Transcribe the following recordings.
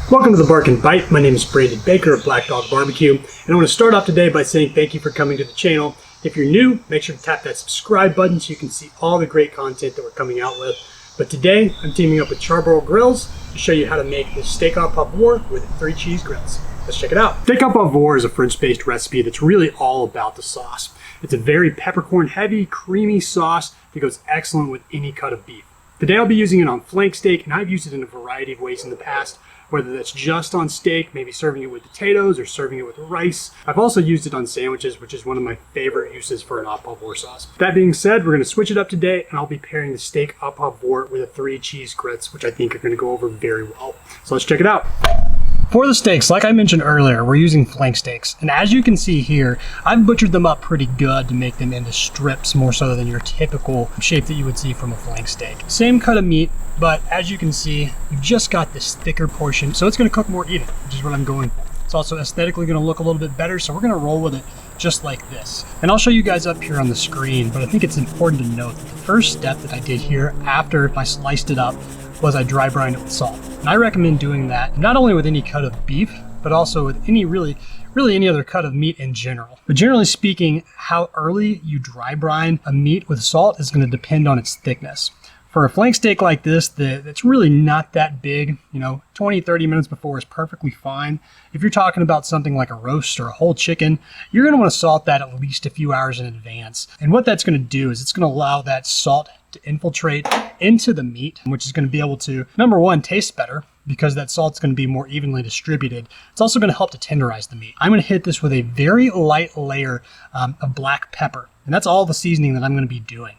Welcome to the Bark and Bite. My name is Brandon Baker of Black Dog Barbecue, and I want to start off today by saying thank you for coming to the channel. If you're new, make sure to tap that subscribe button so you can see all the great content that we're coming out with. But today, I'm teaming up with Charbroil Grills to show you how to make this steak au poivre with 3 cheese grills. Let's check it out. Steak au poivre is a French-based recipe that's really all about the sauce. It's a very peppercorn heavy, creamy sauce that goes excellent with any cut of beef. Today I'll be using it on flank steak, and I've used it in a variety of ways in the past, whether that's just on steak, maybe serving it with potatoes or serving it with rice. I've also used it on sandwiches, which is one of my favorite uses for an au poivre sauce. That being said, we're going to switch it up today, and I'll be pairing the steak au poivre with 3 cheese grits, which I think are going to go over very well. So let's check it out. For the steaks, like I mentioned earlier, we're using flank steaks. And as you can see here, I've butchered them up pretty good to make them into strips more so than your typical shape that you would see from a flank steak. Same cut of meat, but as you can see, you've just got this thicker portion, so it's gonna cook more even, which is what I'm going for. It's also aesthetically gonna look a little bit better, so we're gonna roll with it just like this. And I'll show you guys up here on the screen, but I think it's important to note that the first step that I did here after I sliced it up was I dry brined it with salt. And I recommend doing that not only with any cut of beef, but also with any really any other cut of meat in general. But generally speaking, how early you dry brine a meat with salt is going to depend on its thickness. For a flank steak like this, that's really not that big, 20-30 minutes before is perfectly fine. If you're talking about something like a roast or a whole chicken, you're going to want to salt that at least a few hours in advance. And what that's going to do is it's going to allow that salt to infiltrate into the meat, which is going to be able to, number one, taste better because that salt's going to be more evenly distributed. It's also going to help to tenderize the meat. I'm going to hit this with a very light layer of black pepper, and that's all the seasoning that I'm going to be doing.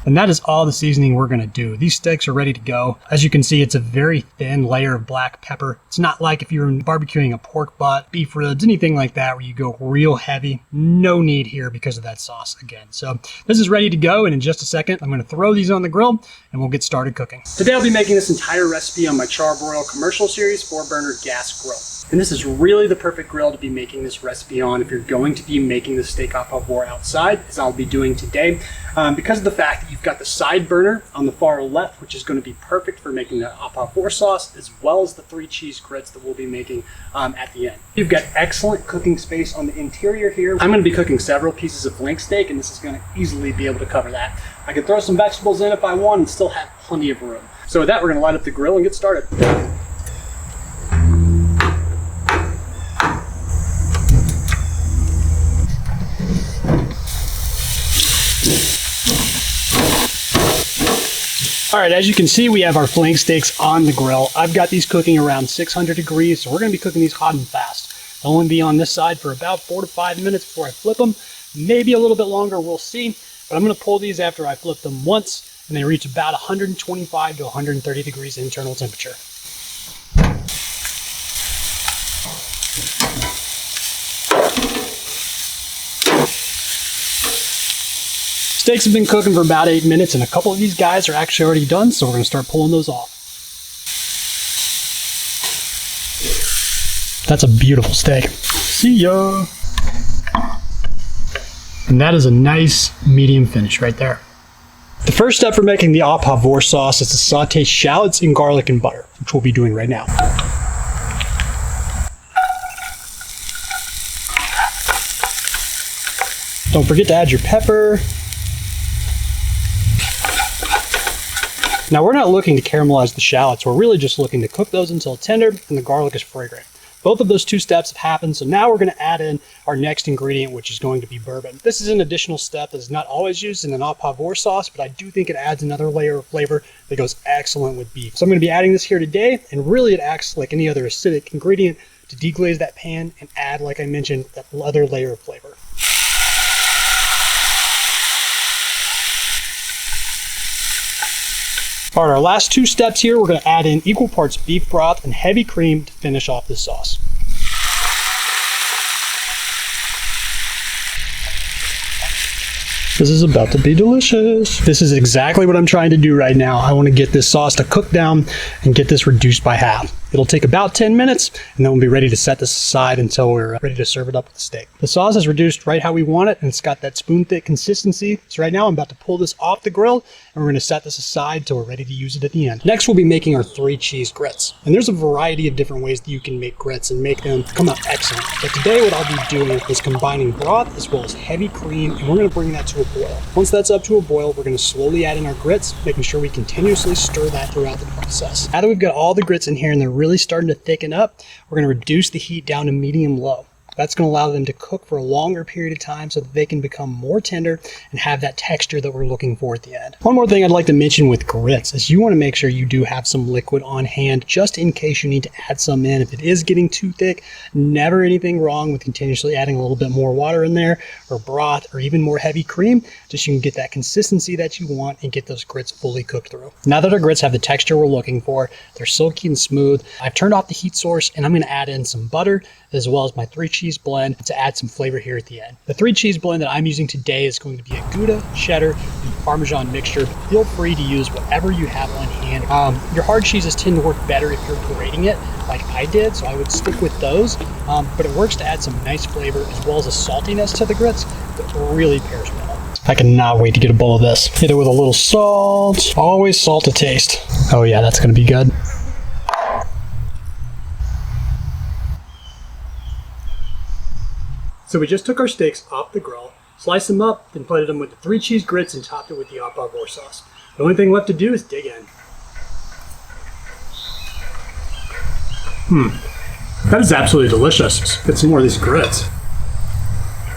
And that is all the seasoning we're gonna do. These steaks are ready to go. As you can see, it's a very thin layer of black pepper. It's not like if you're barbecuing a pork butt, beef ribs, anything like that where you go real heavy. No need here because of that sauce again. So this is ready to go, and in just a second, I'm gonna throw these on the grill and we'll get started cooking. Today I'll be making this entire recipe on my Charbroil commercial series 4-burner gas grill. And this is really the perfect grill to be making this recipe on if you're going to be making the steak au poivre outside, as I'll be doing today, because of the fact that you've got the side burner on the far left, which is going to be perfect for making the au poivre sauce, as well as the 3 cheese grits that we'll be making at the end. You've got excellent cooking space on the interior here. I'm going to be cooking several pieces of flank steak, and this is going to easily be able to cover that. I can throw some vegetables in if I want and still have plenty of room. So with that, we're going to light up the grill and get started. All right, as you can see, we have our flank steaks on the grill. I've got these cooking around 600 degrees, so we're gonna be cooking these hot and fast. They'll only be on this side for about 4 to 5 minutes before I flip them. Maybe a little bit longer, we'll see. But I'm gonna pull these after I flip them once, and they reach about 125 to 130 degrees internal temperature. Steaks have been cooking for about 8 minutes, and a couple of these guys are actually already done, so we're going to start pulling those off. That's a beautiful steak. See ya! And that is a nice medium finish right there. The first step for making the au poivre sauce is to saute shallots in garlic and butter, which we'll be doing right now. Don't forget to add your pepper. Now we're not looking to caramelize the shallots, we're really just looking to cook those until tender and the garlic is fragrant. Both of those 2 steps have happened, so now we're going to add in our next ingredient, which is going to be bourbon. This is an additional step that is not always used in an au poivre sauce, but I do think it adds another layer of flavor that goes excellent with beef. So I'm going to be adding this here today, and really it acts like any other acidic ingredient to deglaze that pan and add, like I mentioned, that other layer of flavor. All right, our last 2 steps here, we're going to add in equal parts beef broth and heavy cream to finish off this sauce. This is about to be delicious. This is exactly what I'm trying to do right now. I want to get this sauce to cook down and get this reduced by half. It'll take about 10 minutes, and then we'll be ready to set this aside until we're ready to serve it up with the steak. The sauce is reduced right how we want it, and it's got that spoon-thick consistency. So right now I'm about to pull this off the grill, and we're going to set this aside till we're ready to use it at the end. Next, we'll be making our 3 cheese grits. And there's a variety of different ways that you can make grits and make them come out excellent. But today what I'll be doing is combining broth as well as heavy cream, and we're going to bring that to a boil. Once that's up to a boil, we're going to slowly add in our grits, making sure we continuously stir that throughout the process. Now that we've got all the grits in here and they're really starting to thicken up, we're going to reduce the heat down to medium-low. That's going to allow them to cook for a longer period of time so that they can become more tender and have that texture that we're looking for at the end. One more thing I'd like to mention with grits is you want to make sure you do have some liquid on hand just in case you need to add some in. If it is getting too thick, never anything wrong with continuously adding a little bit more water in there or broth or even more heavy cream, just so you can get that consistency that you want and get those grits fully cooked through. Now that our grits have the texture we're looking for, they're silky and smooth, I've turned off the heat source and I'm going to add in some butter as well as my 3 cheese blend to add some flavor here at the end. The 3 cheese blend that I'm using today is going to be a gouda, cheddar, and parmesan mixture. Feel free to use whatever you have on hand. Your hard cheeses tend to work better if you're grating it like I did, so I would stick with those. But it works to add some nice flavor as well as a saltiness to the grits that really pairs well. I cannot wait to get a bowl of this. Hit it with a little salt. Always salt to taste. Oh yeah, that's gonna be good. So we just took our steaks off the grill, sliced them up, then plated them with the 3 cheese grits and topped it with the Au Poivre Sauce. The only thing left to do is dig in. That is absolutely delicious. Let's get some more of these grits.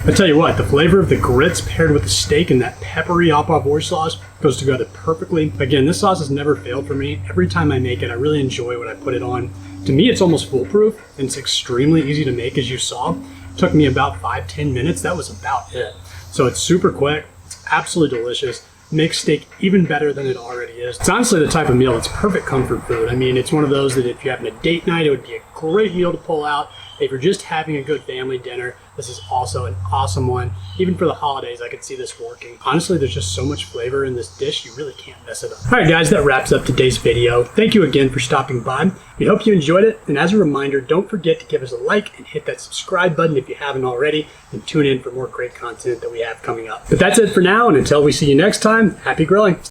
I tell you what, the flavor of the grits paired with the steak and that peppery Au Poivre Sauce goes together perfectly. Again, this sauce has never failed for me. Every time I make it, I really enjoy when I put it on. To me, it's almost foolproof, and it's extremely easy to make, as you saw. Took me about 5-10 minutes. That was about it. So it's super quick. It's absolutely delicious. Makes steak even better than it already is. It's honestly the type of meal that's perfect comfort food. I mean, it's one of those that if you're having a date night, it would be a great meal to pull out. If you're just having a good family dinner, this is also an awesome one. Even for the holidays, I could see this working. Honestly, there's just so much flavor in this dish, you really can't mess it up. All right, guys, that wraps up today's video. Thank you again for stopping by. We hope you enjoyed it. And as a reminder, don't forget to give us a like and hit that subscribe button if you haven't already, and tune in for more great content that we have coming up. But that's it for now, and until we see you next time, happy grilling.